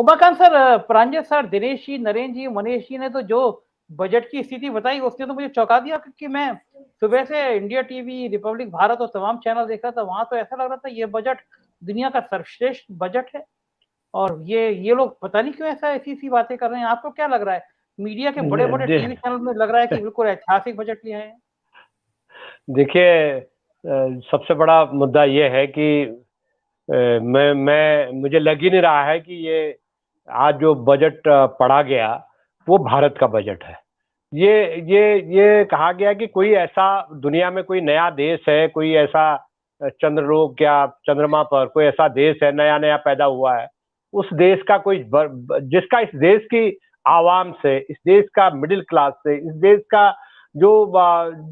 Umakant sir, प्रांजल sir, Dinesh ji, Narendra जी, मनीष जी ने तो जो बजट की स्थिति बताई उसने तो मुझे चौंका दिया, क्योंकि मैं सुबह से इंडिया टीवी, रिपब्लिक भारत और तमाम चैनल देख रहा था। वहां तो ऐसा लग रहा था ये बजट दुनिया का सर्वश्रेष्ठ बजट है। और ये लोग पता नहीं क्यों ऐसा ऐसी सी बातें कर रहे हैं। आपको क्या लग रहा है? मीडिया के बड़े बड़े टीवी चैनल में लग रहा है कि बिल्कुल ऐतिहासिक बजट लिए हैं। देखिए, सबसे बड़ा मुद्दा ये है कि मैं मुझे लग ही नहीं रहा है कि ये आज जो बजट पढ़ा गया वो भारत का बजट है। ये ये कहा गया कि कोई ऐसा दुनिया में कोई नया देश है, कोई ऐसा चंद्रलोक या चंद्रमा पर कोई ऐसा देश है नया नया पैदा हुआ है, उस देश का कोई जिसका इस देश की आवाम से, इस देश का मिडिल क्लास से, इस देश का जो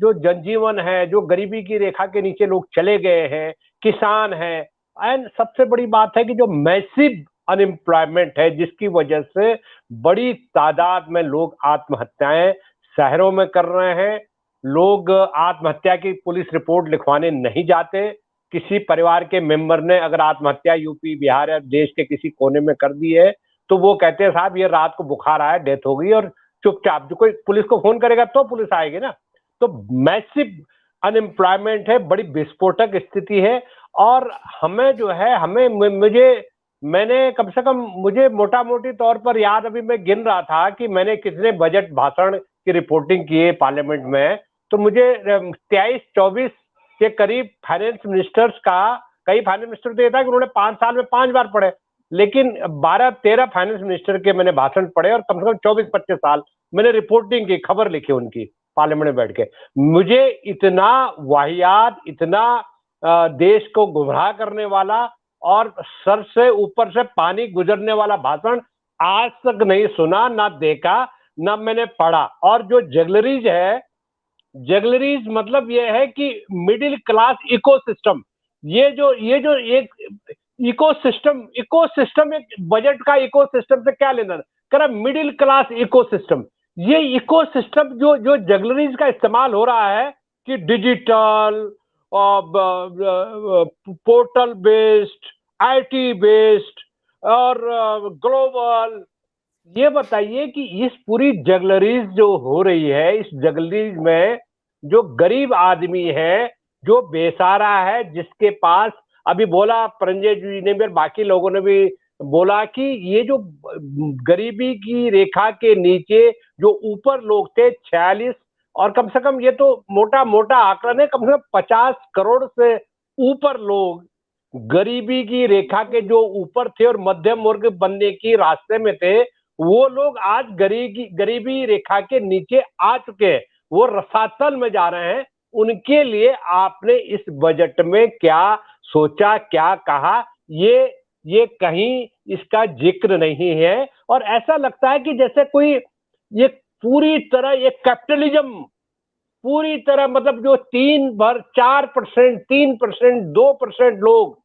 जो जनजीवन है, जो गरीबी की रेखा के नीचे लोग चले गए हैं, किसान हैं, एंड सबसे बड़ी बात है कि जो मैसिव अनएम्प्लॉयमेंट है, जिसकी वजह से बड़ी तादाद में लोग आत्महत्याएं शहरों में कर रहे हैं। लोग आत्महत्या की पुलिस रिपोर्ट लिखवाने नहीं जाते। किसी परिवार के मेंबर ने अगर आत्महत्या यूपी, बिहार या देश के किसी कोने में कर दी है तो वो कहते हैं साहब ये रात को बुखार आया, डेथ हो गई, और चुपचाप जो कोई पुलिस को फोन करेगा तो पुलिस आएगी ना। तो मैसिव अनएम्प्लॉयमेंट है, बड़ी विस्फोटक स्थिति है। और हमें जो है, हमें मुझे मैंने कम से कम मुझे मोटा मोटी तौर पर याद, अभी मैं गिन रहा था कि मैंने कितने बजट भाषण की रिपोर्टिंग की है पार्लियामेंट में, तो मुझे 23-24 के करीब फाइनेंस मिनिस्टर्स का, कई फाइनेंस मिनिस्टर तो ये था कि उन्होंने 5 साल में 5 बार पढ़े, लेकिन 12-13 फाइनेंस मिनिस्टर के मैंने भाषण पढ़े और कम से कम 24-25 साल मैंने रिपोर्टिंग की, खबर लिखी उनकी पार्लियामेंट में बैठ के। मुझे इतना वाहियात, इतना देश को गुमराह करने वाला और सर से ऊपर से पानी गुजरने वाला भाषण आज तक नहीं सुना, ना देखा, ना मैंने पढ़ा। और जो जगलरीज है, जगलरीज मतलब ये है कि मिडिल क्लास इकोसिस्टम, ये जो एक इकोसिस्टम, इकोसिस्टम एक बजट का इकोसिस्टम से क्या लेना, कह रहा मिडिल क्लास इकोसिस्टम। ये इकोसिस्टम जो जो जगलरीज का इस्तेमाल हो रहा है कि digital, portal based, IT based और ग्लोबल, ये बताइए कि इस पूरी जगलरीज जो हो रही है, इस जगलरीज में जो गरीब आदमी है, जो बेसहारा है, जिसके पास, अभी बोला परंजय जी ने भी और बाकी लोगों ने भी बोला कि ये जो गरीबी की रेखा के नीचे जो ऊपर लोग थे 46, और कम से कम ये तो मोटा मोटा आंकड़न है, कम से कम 50 करोड़ से ऊपर लोग गरीबी की रेखा के जो ऊपर थे और मध्यम वर्ग बनने की रास्ते में थे, वो लोग आज गरीबी रेखा के नीचे आ चुके हैं, वो रसातल में जा रहे हैं। उनके लिए आपने इस बजट में क्या सोचा, क्या कहा, ये कहीं इसका जिक्र नहीं है। और ऐसा लगता है कि जैसे कोई ये पूरी तरह ये कैपिटलिज्म, पूरी तरह मतलब जो 4%, 3%, 2% लोग,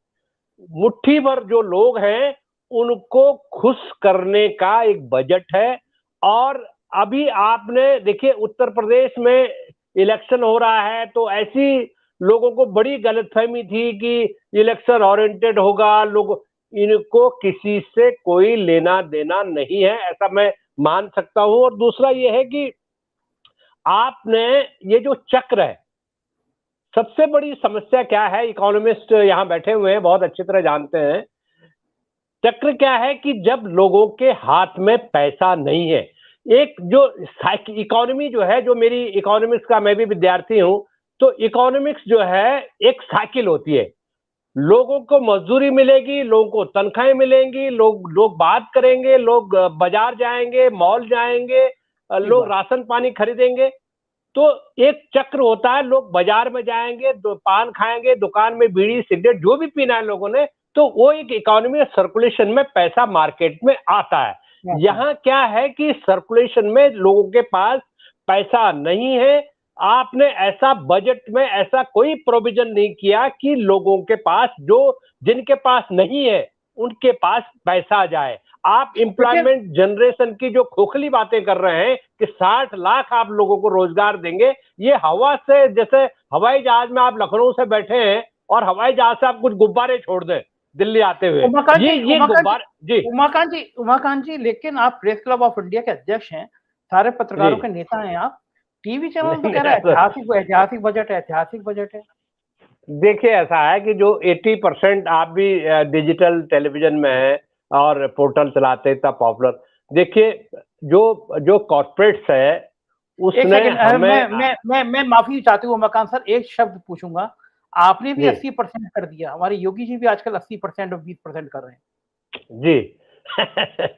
मुट्ठी भर जो लोग हैं, उनको खुश करने का एक बजट है। और अभी आपने देखिए उत्तर प्रदेश में इलेक्शन हो रहा है, तो ऐसी लोगों को बड़ी गलतफहमी थी कि इलेक्शन ओरिएंटेड होगा, लोग, इनको किसी से कोई लेना देना नहीं है, ऐसा मैं मान सकता हूं। और दूसरा ये है कि आपने ये जो चक्र है, सबसे बड़ी समस्या क्या है, इकोनॉमिस्ट यहां बैठे हुए हैं, बहुत अच्छी तरह जानते हैं। चक्र क्या है कि जब लोगों के हाथ में पैसा नहीं है, एक जो इकोनॉमी जो है, जो मेरी इकोनॉमिक्स का, मैं भी विद्यार्थी हूं, तो इकोनॉमिक्स जो है एक साइकिल होती है। लोगों को मजदूरी मिलेगी, लोगों को तनख्वाहें मिलेंगी, लोग बात करेंगे, लोग बाजार जाएंगे, मॉल जाएंगे, लोग राशन पानी खरीदेंगे। तो एक चक्र होता है, लोग बाजार में जाएंगे, पान खाएंगे, दुकान में बीड़ी सिगरेट जो भी पीना है लोगों ने, तो वो एक इकोनॉमी सर्कुलेशन में पैसा मार्केट में आता है। यहाँ क्या है कि सर्कुलेशन में लोगों के पास पैसा नहीं है। आपने ऐसा बजट में ऐसा कोई प्रोविजन नहीं किया कि लोगों के पास, जो जिनके पास नहीं है उनके पास पैसा जाए। आप एम्प्लॉयमेंट जनरेशन की जो खोखली बातें कर रहे हैं कि 60 लाख आप लोगों को रोजगार देंगे, ये हवा से, जैसे हवाई जहाज में आप लखनऊ से बैठे हैं और हवाई जहाज से आप कुछ गुब्बारे छोड़ दें, दिल्ली आते हुए। उमाकांत ये जी, गुब्बार जी उमाकांत जी, लेकिन आप प्रेस क्लब ऑफ इंडिया के अध्यक्ष हैं, सारे पत्रकारों जी के नेता हैं आप। टीवी चैनल तो नहीं कह रहा है ऐसा ऐतिहासिक बजट है, ऐतिहासिक बजट है। देखिए ऐसा है कि जो 80% आप भी डिजिटल टेलीविजन में है और पोर्टल चलाते हैं, इतना पॉपुलर। देखिए जो जो कॉर्पोरेट्स है एक उसने सेकंड, हमें मैं माफी चाहती हूँ उमाकांत सर, एक शब्द पूछूंगा। आपने भी जी 80% कर दिया, हमारे योगी जी भी आजकल 80% और 20% कर रहे हैं। जी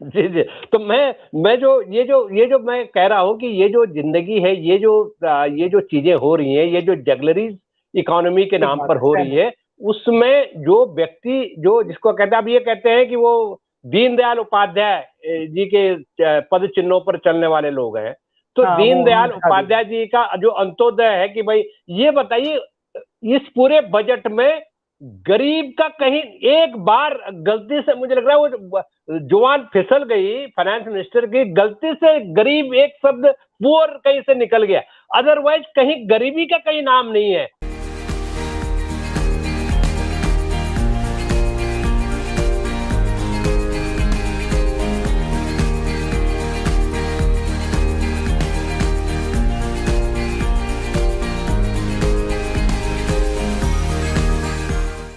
जी जी। तो मैं जो मैं कह रहा हूँ कि ये जो जिंदगी है, ये जो चीजें हो रही हैं, ये जो जगलरीज इकोनॉमी के ठीक नाम बात पर है, हो रही सहमत। है, उसमें जो व्यक्ति जो जिसको कहते हैं, अब ये कहते हैं कि वो दीनदयाल उपाध्याय जी के पद चिन्हों पर चलने वाले लोग हैं। तो हाँ, वो उन्होंने दीनदयाल हटा दिया। उपाध्याय जी का जो अंत्योदय है कि भाई ये बताइए, इस पूरे बजट में गरीब का कहीं एक बार गलती से, मुझे लग रहा है वो जुबान फिसल गई फाइनेंस मिनिस्टर की, गलती से गरीब एक शब्द पुअर कहीं से निकल गया, अदरवाइज कहीं गरीबी का कहीं नाम नहीं है।